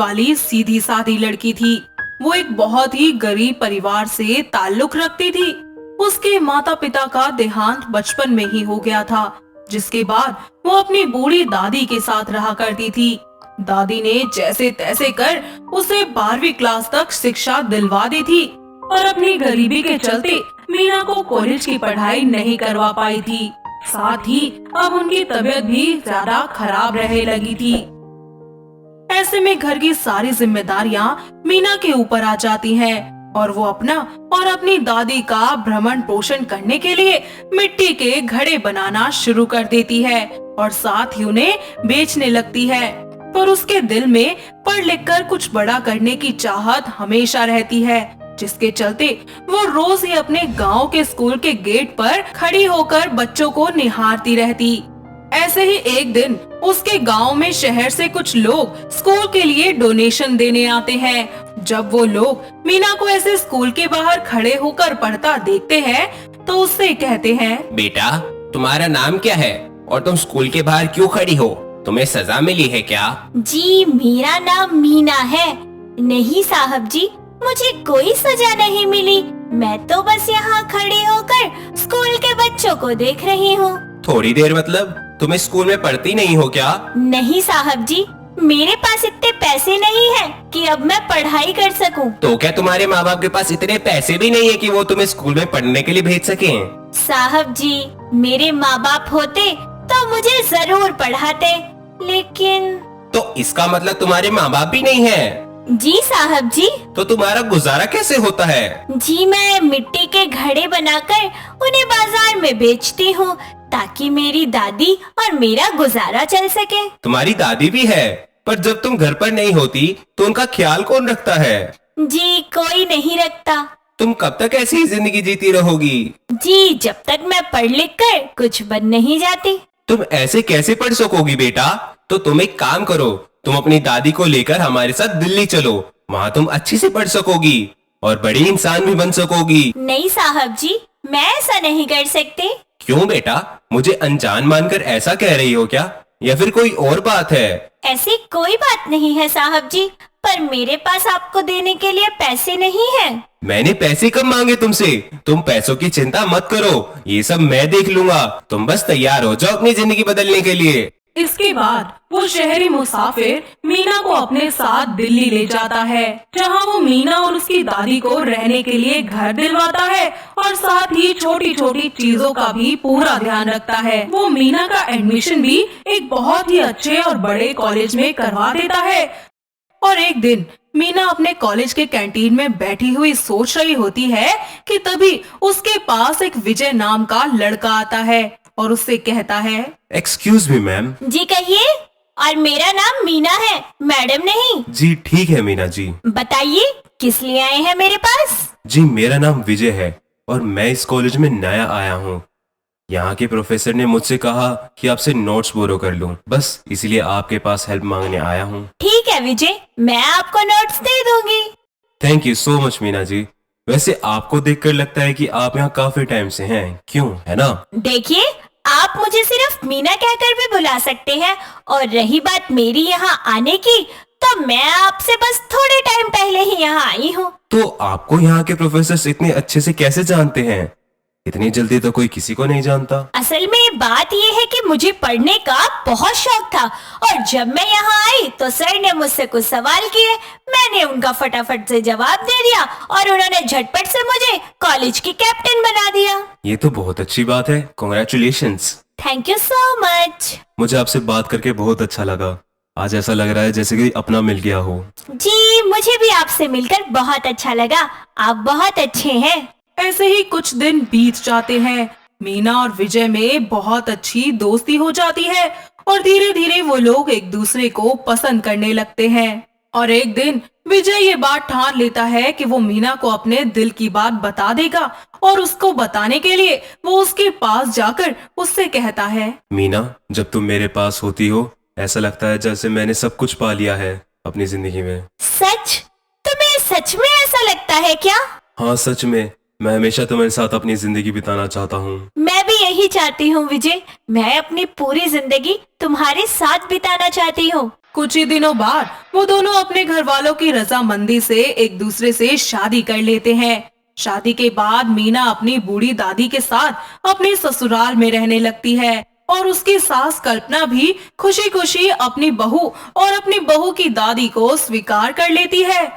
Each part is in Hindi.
वाली सीधी सादी लड़की थी। वो एक बहुत ही गरीब परिवार से ताल्लुक रखती थी। उसके माता पिता का देहांत बचपन में ही हो गया था, जिसके बाद वो अपनी बूढ़ी दादी के साथ रहा करती थी। दादी ने जैसे तैसे कर उसे 12वीं क्लास तक शिक्षा दिलवा दी थी, और अपनी गरीबी के चलते मीना को कॉलेज की पढ़ाई नहीं करवा पाई थी। साथ ही अब उनकी तबीयत भी ज्यादा खराब रहने लगी थी। ऐसे में घर की सारी जिम्मेदारियां मीना के ऊपर आ जाती हैं, और वो अपना और अपनी दादी का भ्रमण पोषण करने के लिए मिट्टी के घड़े बनाना शुरू कर देती है और साथ ही उन्हें बेचने लगती है। पर उसके दिल में पढ़ लिख कर कुछ बड़ा करने की चाहत हमेशा रहती है, जिसके चलते वो रोज ही अपने गांव के स्कूल के गेट पर खड़ी होकर बच्चों को निहारती रहती। ऐसे ही एक दिन उसके गांव में शहर से कुछ लोग स्कूल के लिए डोनेशन देने आते हैं। जब वो लोग मीना को ऐसे स्कूल के बाहर खड़े होकर पढ़ता देखते हैं तो उससे कहते हैं, बेटा तुम्हारा नाम क्या है और तुम स्कूल के बाहर क्यों खड़ी हो? तुम्हें सजा मिली है क्या? जी मेरा नाम मीना है। नहीं साहब जी, मुझे कोई सजा नहीं मिली। मैं तो बस यहाँ खड़ी होकर स्कूल के बच्चों को देख रही हूँ। थोड़ी देर मतलब तुम्हें स्कूल में पढ़ती नहीं हो क्या? नहीं साहब जी, मेरे पास इतने पैसे नहीं हैं कि अब मैं पढ़ाई कर सकूं। तो क्या तुम्हारे माँ बाप के पास इतने पैसे भी नहीं है कि वो तुम्हें स्कूल में पढ़ने के लिए भेज सकें? साहब जी, मेरे माँ बाप होते तो मुझे जरूर पढ़ाते, लेकिन तो इसका मतलब तुम्हारे माँ बाप भी नहीं है? जी साहब जी। तो तुम्हारा गुजारा कैसे होता है? जी मैं मिट्टी के घड़े बनाकर उन्हें बाजार में बेचती हूँ ताकि मेरी दादी और मेरा गुजारा चल सके। तुम्हारी दादी भी है, पर जब तुम घर पर नहीं होती तो उनका ख्याल कौन रखता है? जी कोई नहीं रखता। तुम कब तक ऐसी ही जिंदगी जीती रहोगी? जी जब तक मैं पढ़ लिख कर कुछ बन नहीं जाती। तुम ऐसे कैसे पढ़ सकोगी बेटा? तो तुम एक काम करो, तुम अपनी दादी को लेकर हमारे साथ दिल्ली चलो। वहाँ तुम अच्छी से पढ़ सकोगी और बड़ी इंसान भी बन सकोगी। नहीं साहब जी, मैं ऐसा नहीं कर सकती। क्यों बेटा, मुझे अनजान मानकर ऐसा कह रही हो क्या, या फिर कोई और बात है? ऐसी कोई बात नहीं है साहब जी, पर मेरे पास आपको देने के लिए पैसे नहीं हैं। मैंने पैसे कब मांगे तुमसे? तुम पैसों की चिंता मत करो, ये सब मैं देख लूंगा। तुम बस तैयार हो जाओ अपनी जिंदगी बदलने के लिए। इसके बाद वो शहरी मुसाफिर मीना को अपने साथ दिल्ली ले जाता है, जहां वो मीना और उसकी दादी को रहने के लिए घर दिलवाता है और साथ ही छोटी छोटी चीजों का भी पूरा ध्यान रखता है। वो मीना का एडमिशन भी एक बहुत ही अच्छे और बड़े कॉलेज में करवा देता है। और एक दिन मीना अपने कॉलेज के कैंटीन में बैठी हुई सोच रही होती है कि तभी उसके पास एक विजय नाम का लड़का आता है और उससे कहता है, एक्सक्यूज मी मैम। जी कहिए। और मेरा नाम मीना है, मैडम नहीं। जी ठीक है मीना जी। बताइए किस लिए आए हैं मेरे पास? जी मेरा नाम विजय है और मैं इस कॉलेज में नया आया हूँ। यहाँ के प्रोफेसर ने मुझसे कहा कि आपसे नोट्स बोरो कर लूँ, बस इसलिए आपके पास हेल्प मांगने आया हूँ। ठीक है विजय, मैं आपको नोट्स दे दूंगी। Thank you so much Meena ji. वैसे आपको देखकर लगता है कि आप यहाँ काफी टाइम से हैं, क्यों, है ना? देखिए, आप मुझे सिर्फ मीना कहकर भी बुला सकते हैं, और रही बात मेरी यहाँ आने की, तो मैं आपसे बस थोड़े टाइम पहले ही यहाँ आई हूँ। तो आपको यहाँ के प्रोफेसर इतने अच्छे से कैसे जानते हैं? इतनी जल्दी तो कोई किसी को नहीं जानता। असल में बात ये है कि मुझे पढ़ने का बहुत शौक था, और जब मैं यहाँ आई तो सर ने मुझसे कुछ सवाल किए। मैंने उनका फटाफट से जवाब दे दिया और उन्होंने झटपट से मुझे कॉलेज की कैप्टन बना दिया। ये तो बहुत अच्छी बात है, congratulations. Thank you so much. मुझे आपसे बात करके बहुत अच्छा लगा। आज ऐसा लग रहा है जैसे कि अपना मिल गया हो। जी मुझे भी आपसे मिलकर बहुत अच्छा लगा, आप बहुत अच्छे हैं। ऐसे ही कुछ दिन बीत जाते हैं। मीना और विजय में बहुत अच्छी दोस्ती हो जाती है और धीरे धीरे वो लोग एक दूसरे को पसंद करने लगते हैं। और एक दिन विजय ये बात ठान लेता है कि वो मीना को अपने दिल की बात बता देगा, और उसको बताने के लिए वो उसके पास जाकर उससे कहता है, मीना, जब तुम मेरे पास होती हो ऐसा लगता है जैसे मैंने सब कुछ पा लिया है अपनी जिंदगी में। सच? तुम्हें सच में ऐसा लगता है क्या? हाँ सच में, मैं हमेशा तुम्हारे साथ अपनी जिंदगी बिताना चाहता हूँ। मैं भी यही चाहती हूँ विजय, मैं अपनी पूरी जिंदगी तुम्हारे साथ बिताना चाहती हूँ। कुछ ही दिनों बाद वो दोनों अपने घर वालों की रजामंदी से एक दूसरे से शादी कर लेते हैं। शादी के बाद मीना अपनी बूढ़ी दादी के साथ अपने ससुराल में रहने लगती है और उसकी सास कल्पना भी खुशी खुशी अपनी बहू और अपनी बहू की दादी को स्वीकार कर लेती है।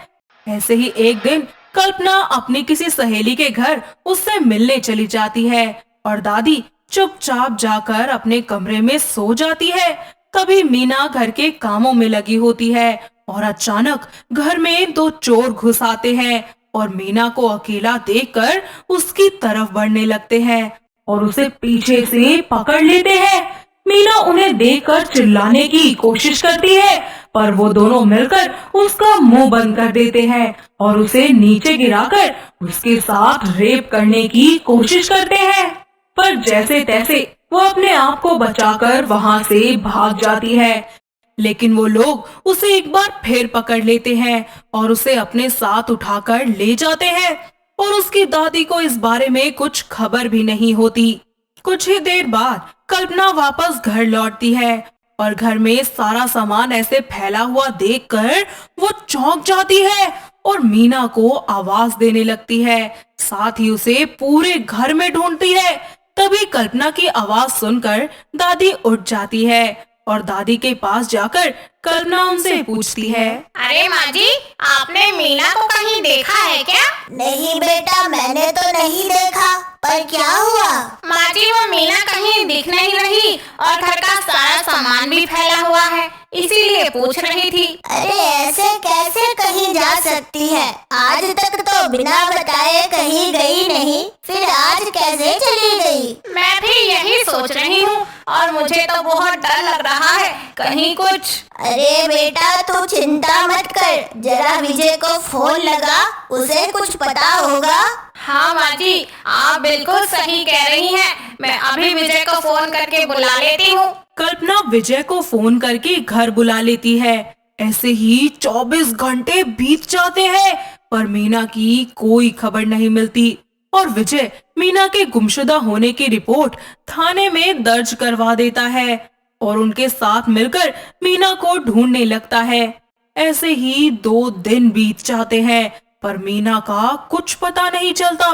ऐसे ही एक दिन कल्पना अपनी किसी सहेली के घर उससे मिलने चली जाती है और दादी चुपचाप जाकर अपने कमरे में सो जाती है। तभी मीना घर के कामों में लगी होती है और अचानक घर में दो चोर घुस आते हैं और मीना को अकेला देखकर उसकी तरफ बढ़ने लगते हैं और उसे पीछे से पकड़ लेते हैं। मीना उन्हें देखकर चिल्लाने की कोशिश करती है, पर वो दोनों मिलकर उसका मुंह बंद कर देते हैं और उसे नीचे गिराकर उसके साथ रेप करने की कोशिश करते हैं। पर जैसे तैसे वो अपने आप को बचाकर वहाँ से भाग जाती है, लेकिन वो लोग उसे एक बार फिर पकड़ लेते हैं और उसे अपने साथ उठाकर ले जाते हैं और उसकी दादी को इस बारे में कुछ खबर भी नहीं होती। कुछ ही देर बाद कल्पना वापस घर लौटती है और घर में सारा सामान ऐसे फैला हुआ देखकर वो चौंक जाती है और मीना को आवाज देने लगती है। साथ ही उसे पूरे घर में ढूंढती है। तभी कल्पना की आवाज सुनकर दादी उठ जाती है और दादी के पास जाकर कल्पना उनसे पूछती है, अरे माँ जी, आपने मीना को कहीं देखा है क्या? नहीं बेटा, मैंने तो नहीं देखा, पर क्या हुआ? माँ जी, वो मीना कहीं दिख नहीं रही और घर का सारा सामान भी फैला हुआ है, इसीलिए पूछ रही थी। अरे ऐसे कैसे कहीं जा सकती है? आज तक तो बिना बताए कहीं गई नहीं, फिर आज कैसे चली गई? मैं भी यही सोच रही हूँ और मुझे तो बहुत डर लग रहा है, कहीं कुछ। अरे बेटा, तू चिंता मत कर, जरा विजय को फोन लगा, उसे कुछ पता होगा। हाँ माँ जी, आप बिल्कुल सही कह रही हैं, मैं अभी विजय को फोन करके बुला लेती हूँ। कल्पना विजय को फोन करके घर बुला लेती है। ऐसे ही 24 घंटे बीत जाते हैं, पर मीना की कोई खबर नहीं मिलती और विजय मीना के गुमशुदा होने की रिपोर्ट थाने में दर्ज करवा देता है और उनके साथ मिलकर मीना को ढूंढने लगता है। ऐसे ही 2 दिन बीत जाते हैं, पर मीना का कुछ पता नहीं चलता।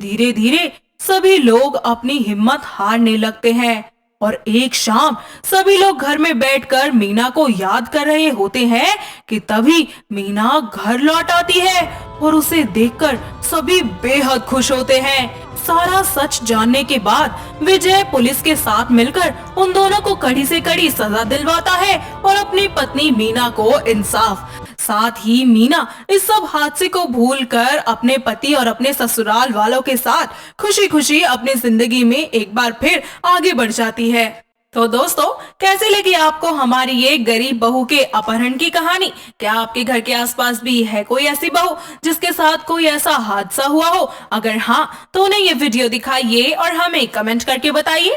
धीरे धीरे सभी लोग अपनी हिम्मत हारने लगते हैं और एक शाम सभी लोग घर में बैठकर मीना को याद कर रहे होते हैं कि तभी मीना घर लौट आती है और उसे देखकर सभी बेहद खुश होते हैं। सारा सच जानने के बाद विजय पुलिस के साथ मिलकर उन दोनों को कड़ी से कड़ी सजा दिलवाता है और अपनी पत्नी मीना को इंसाफ। साथ ही मीना इस सब हादसे को भूलकर अपने पति और अपने ससुराल वालों के साथ खुशी खुशी अपनी जिंदगी में एक बार फिर आगे बढ़ जाती है। तो दोस्तों, कैसी लगी आपको हमारी ये गरीब बहू के अपहरण की कहानी? क्या आपके घर के आसपास भी है कोई ऐसी बहू जिसके साथ कोई ऐसा हादसा हुआ हो? अगर हाँ, तो उन्हें ये वीडियो दिखाइए और हमें कमेंट करके बताइए।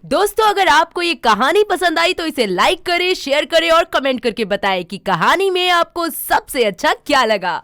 दोस्तों, अगर आपको ये कहानी पसंद आई तो इसे लाइक करें, शेयर करें और कमेंट करके बताएं कि कहानी में आपको सबसे अच्छा क्या लगा।